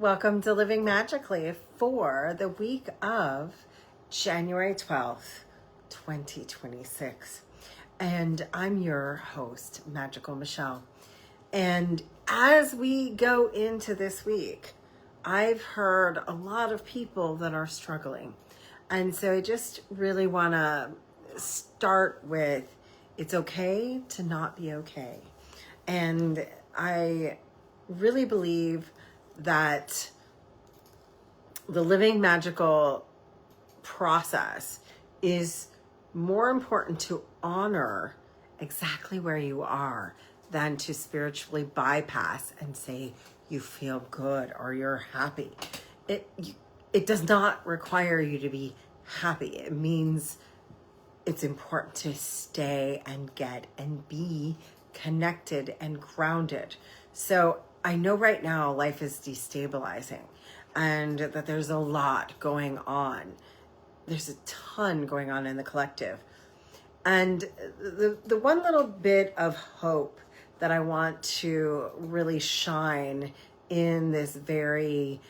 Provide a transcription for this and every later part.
welcome to Living Magically for the week of January 12th, 2026. And I'm your host, Magical Michelle. And as we go into this week, I've heard a lot of people that are struggling. And so I just really want to start with, it's okay to not be okay. And I really believe that the living magical process is more important to honor exactly where you are than to spiritually bypass and say you feel good or you're happy. It does not require you to be happy. It means it's important to stay and get and be connected and grounded. So I know right now life is destabilizing and that there's a lot going on. There's a ton going on in the collective. And the one little bit of hope that I want to really shine in this very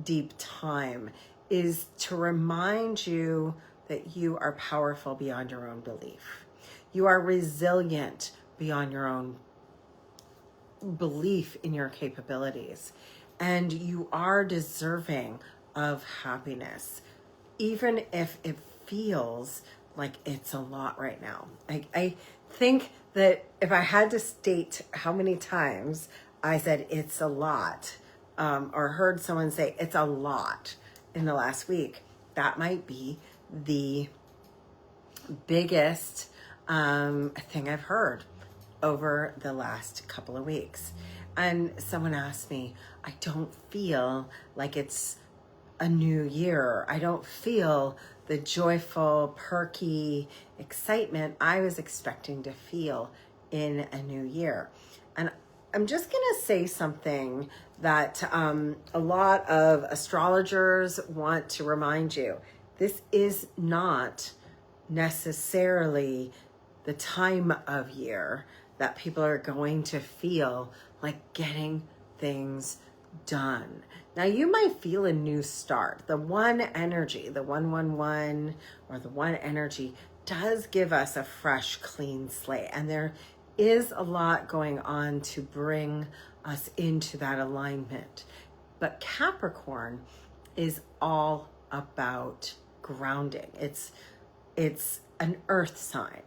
deep time is to remind you that you are powerful beyond your own belief. You are resilient beyond your own belief in your capabilities. And you are deserving of happiness, even if it feels like it's a lot right now. I think that if I had to state how many times I said it's a lot, or heard someone say it's a lot in the last week, that might be the biggest thing I've heard over the last couple of weeks. And someone asked me, I don't feel like it's a new year. I don't feel the joyful, perky excitement I was expecting to feel in a new year. And I'm just going to say something that a lot of astrologers want to remind you. This is not necessarily the time of year that people are going to feel like getting things done. Now you might feel a new start. The one energy, the 111 or the one energy does give us a fresh, clean slate. And there is a lot going on to bring us into that alignment. But Capricorn is all about grounding. It's an earth sign.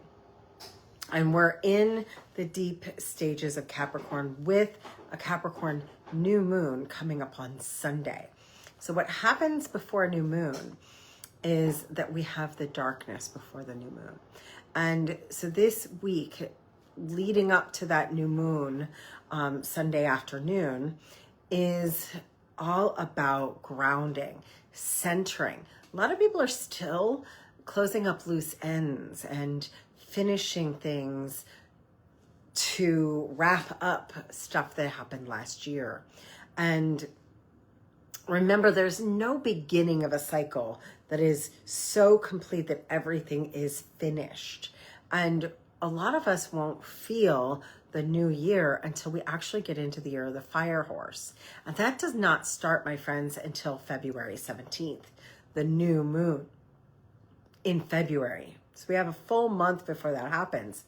And we're in the deep stages of Capricorn with a Capricorn new moon coming up on Sunday. So what happens before a new moon is that we have the darkness before the new moon. And so this week leading up to that new moon, Sunday afternoon, is all about grounding, centering. A lot of people are still closing up loose ends and finishing things to wrap up stuff that happened last year. And remember, there's no beginning of a cycle that is so complete that everything is finished. And a lot of us won't feel the new year until we actually get into the year of the fire horse. And that does not start, my friends, until February 17th, the new moon in February. So we have a full month before that happens.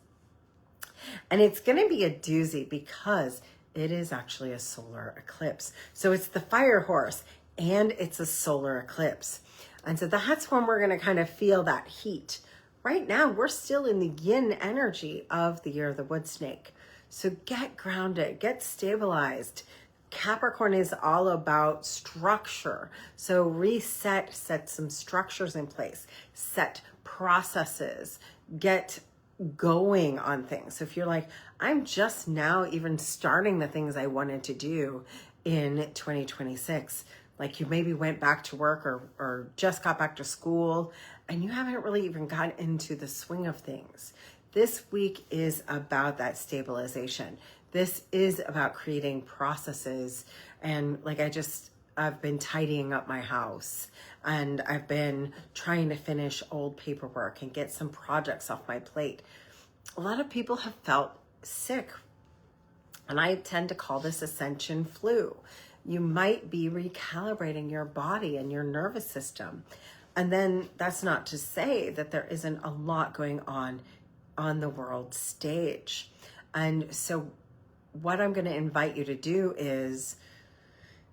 And it's going to be a doozy because it is actually a solar eclipse. So it's the fire horse and it's a solar eclipse. And so that's when we're going to kind of feel that heat. Right now, we're still in the yin energy of the year of the wood snake. So get grounded, get stabilized. Capricorn is all about structure. So reset, set some structures in place, set processes, get going on things. So if you're like, I'm just now even starting the things I wanted to do in 2026, like you maybe went back to work or just got back to school and you haven't really even gotten into the swing of things. This week is about that stabilization. This is about creating processes. And like I've been tidying up my house and I've been trying to finish old paperwork and get some projects off my plate. A lot of people have felt sick. And I tend to call this ascension flu. you might be recalibrating your body and your nervous system. And then that's not to say that there isn't a lot going on the world stage. And so what I'm going to invite you to do is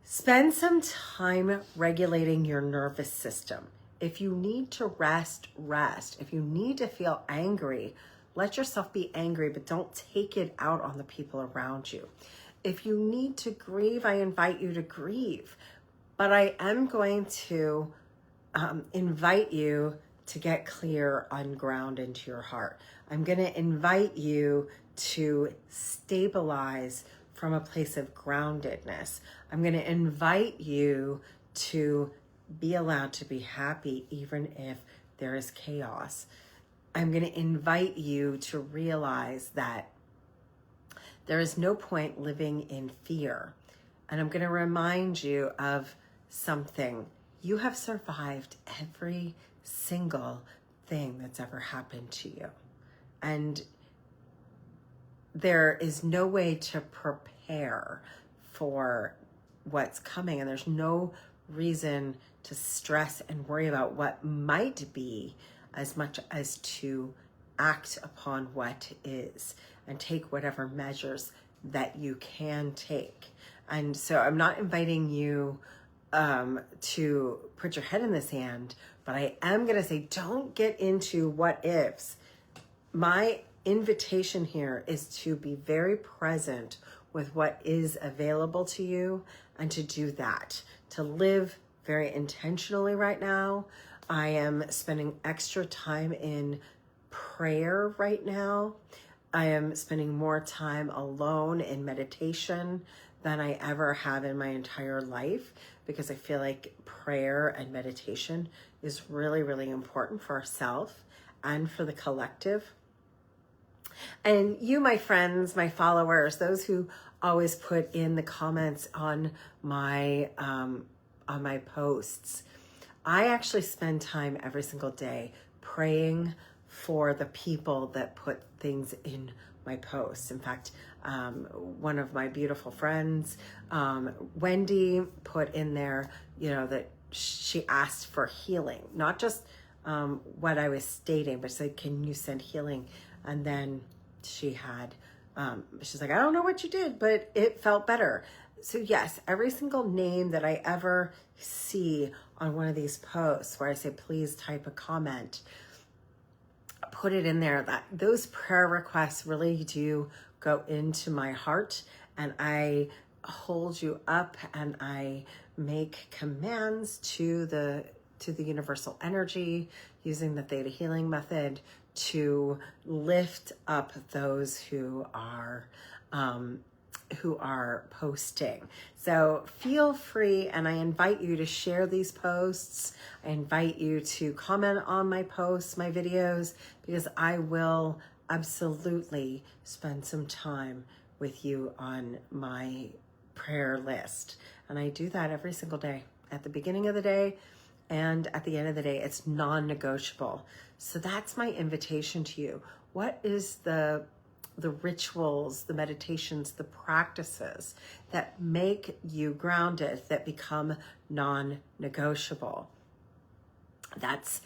spend some time regulating your nervous system. If you need to rest, rest. If you need to feel angry, let yourself be angry, but don't take it out on the people around you. If you need to grieve, I invite you to grieve. But I am going to invite you to get clear on ground into your heart. I'm going to invite you to stabilize from a place of groundedness. I'm going to invite you to be allowed to be happy even if there is chaos. I'm going to invite you to realize that there is no point living in fear. And I'm going to remind you of something. You have survived every single thing that's ever happened to you. And there is no way to prepare for what's coming. And there's no reason to stress and worry about what might be as much as to act upon what is and take whatever measures that you can take. And so I'm not inviting you to put your head in the sand, but I am going to say, don't get into what ifs. My invitation here is to be very present with what is available to you and to do that, to live very intentionally right now. I am spending extra time in prayer right now. I am spending more time alone in meditation than I ever have in my entire life, because I feel like prayer and meditation is really, really important for ourselves and for the collective. And you, my friends, my followers, those who always put in the comments on my posts, I actually spend time every single day praying for the people that put things in my posts. In fact, one of my beautiful friends, Wendy, put in there, that she asked for healing, not just what I was stating, but said, can you send healing? And then she had, she's like, I don't know what you did, but it felt better. So yes, every single name that I ever see on one of these posts where I say, please type a comment, put it in there. That those prayer requests really do go into my heart, and I hold you up and I make commands to the universal energy using the theta healing method to lift up those who are posting. So feel free, and I invite you to share these posts. I invite you to comment on my posts, my videos, because I will absolutely spend some time with you on my prayer list. And I do that every single day, at the beginning of the day and at the end of the day. It's non-negotiable. So that's my invitation to you. What is the rituals, the meditations, the practices that make you grounded, that become non-negotiable? That's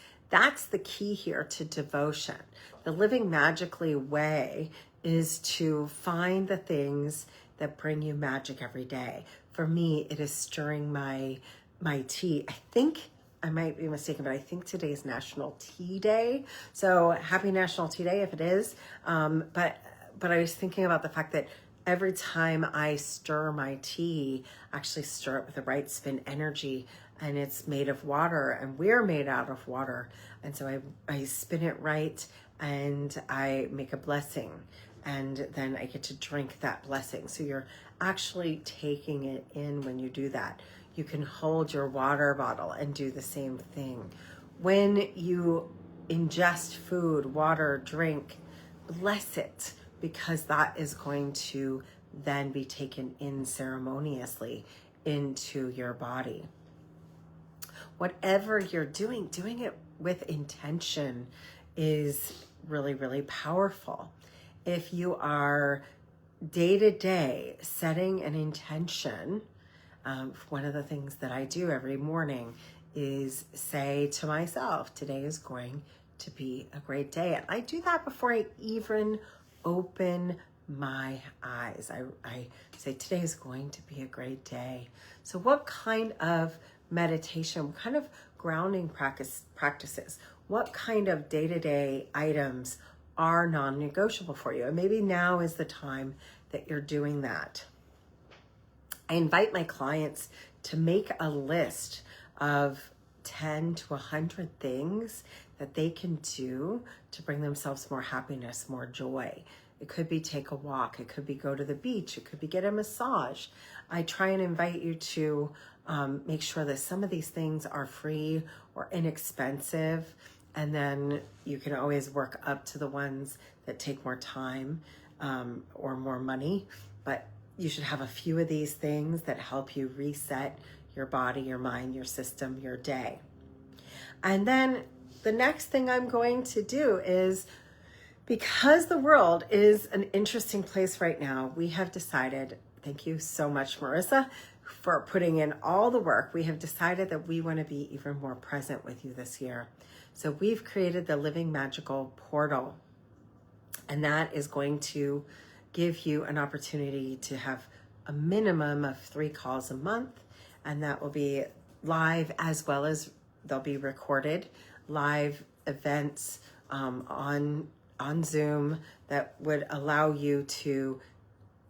the key here to devotion. The living magically way is to find the things that bring you magic every day. For me, it is stirring my tea. I think I might be mistaken, but I think today is National Tea Day. So happy National Tea Day if it is. But I was thinking about the fact that every time I stir my tea, actually stir it with the right spin energy, and it's made of water, and we're made out of water. And so I spin it right, and I make a blessing, and then I get to drink that blessing. So you're actually taking it in when you do that. You can hold your water bottle and do the same thing. When you ingest food, water, drink, bless it, because that is going to then be taken in ceremoniously into your body. Whatever you're doing it with intention is really, really powerful. If you are day to day setting an intention One of the things that I do every morning is say to myself, today is going to be a great day. And I do that before I even open my eyes. I say, today is going to be a great day. So what kind of meditation, what kind of grounding practices, what kind of day-to-day items are non-negotiable for you? And maybe now is the time that you're doing that. I invite my clients to make a list of 10 to 100 things that they can do to bring themselves more happiness, more joy. It could be take a walk. It could be go to the beach. It could be get a massage. I try and invite you to make sure that some of these things are free or inexpensive. And then you can always work up to the ones that take more time or more money. But you should have a few of these things that help you reset your body, your mind, your system, your day. And then the next thing I'm going to do is, because the world is an interesting place right now, we have decided, thank you so much, Marissa, for putting in all the work. We have decided that we want to be even more present with you this year. So we've created the Living Magical portal, and that is going to give you an opportunity to have a minimum of 3 calls a month, and that will be live as well as they'll be recorded live events on Zoom that would allow you to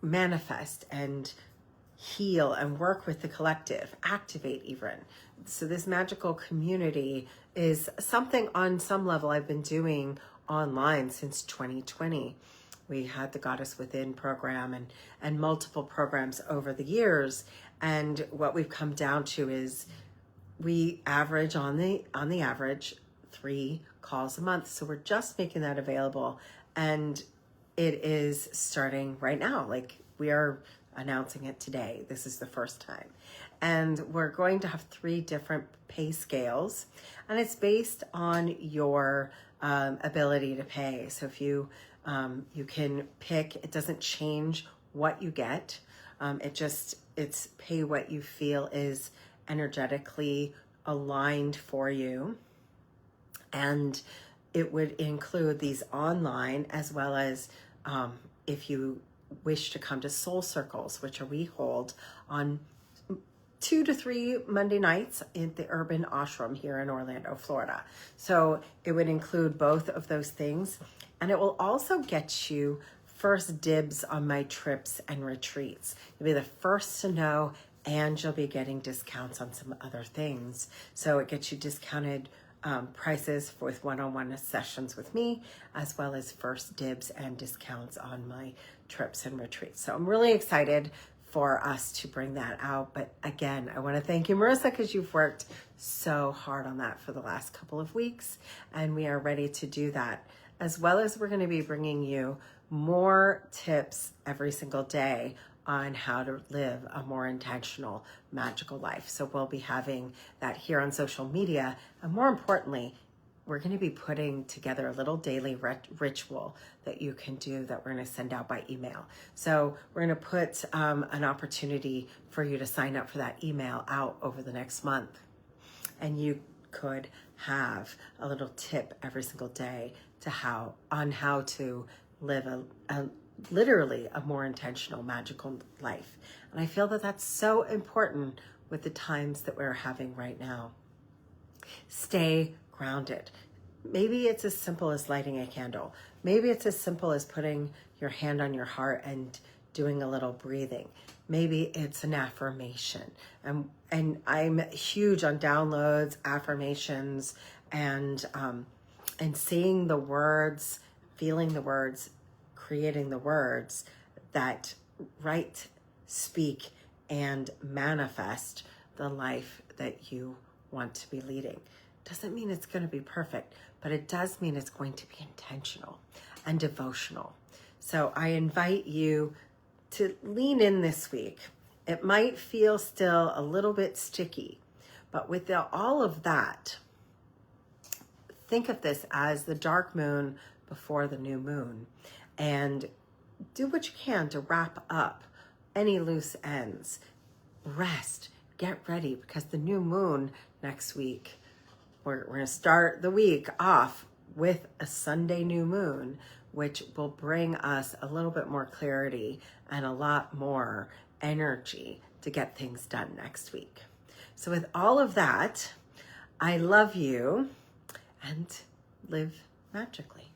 manifest and heal and work with the collective, activate even. So this magical community is something on some level I've been doing online since 2020. We had the Goddess Within program and multiple programs over the years. And what we've come down to is we average on the average 3 calls a month. So we're just making that available. And it is starting right now. Like, we are announcing it today. This is the first time. And we're going to have 3 different pay scales. And it's based on your ability to pay. So if you can pick, it doesn't change what you get. It's pay what you feel is energetically aligned for you. And it would include these online, as well as if you wish to come to Soul Circles, which we hold on 2 to 3 Monday nights in the Urban Ashram here in Orlando, Florida. So it would include both of those things. And it will also get you first dibs on my trips and retreats. You'll be the first to know, and you'll be getting discounts on some other things. So it gets you discounted prices with one-on-one sessions with me, as well as first dibs and discounts on my trips and retreats. So I'm really excited for us to bring that out. But again, I want to thank you, Marissa, because you've worked so hard on that for the last couple of weeks, and we are ready to do that. As well as we're going to be bringing you more tips every single day on how to live a more intentional, magical life. So we'll be having that here on social media. And more importantly, we're going to be putting together a little daily ritual that you can do that we're going to send out by email. So we're going to put an opportunity for you to sign up for that email out over the next month. And you could have a little tip every single day to how to live literally a more intentional, magical life. And I feel that that's so important with the times that we're having right now. Stay grounded. Maybe it's as simple as lighting a candle. Maybe it's as simple as putting your hand on your heart and doing a little breathing. Maybe it's an affirmation. And I'm huge on downloads, affirmations, and seeing the words, feeling the words, creating the words that write, speak, and manifest the life that you want to be leading. Doesn't mean it's going to be perfect, but it does mean it's going to be intentional and devotional. So I invite you to lean in this week. It might feel still a little bit sticky, but with all of that, think of this as the dark moon before the new moon, and do what you can to wrap up any loose ends. rest, get ready, because the new moon next week, we're going to start the week off with a Sunday new moon, which will bring us a little bit more clarity and a lot more energy to get things done next week. So with all of that, I love you and live magically.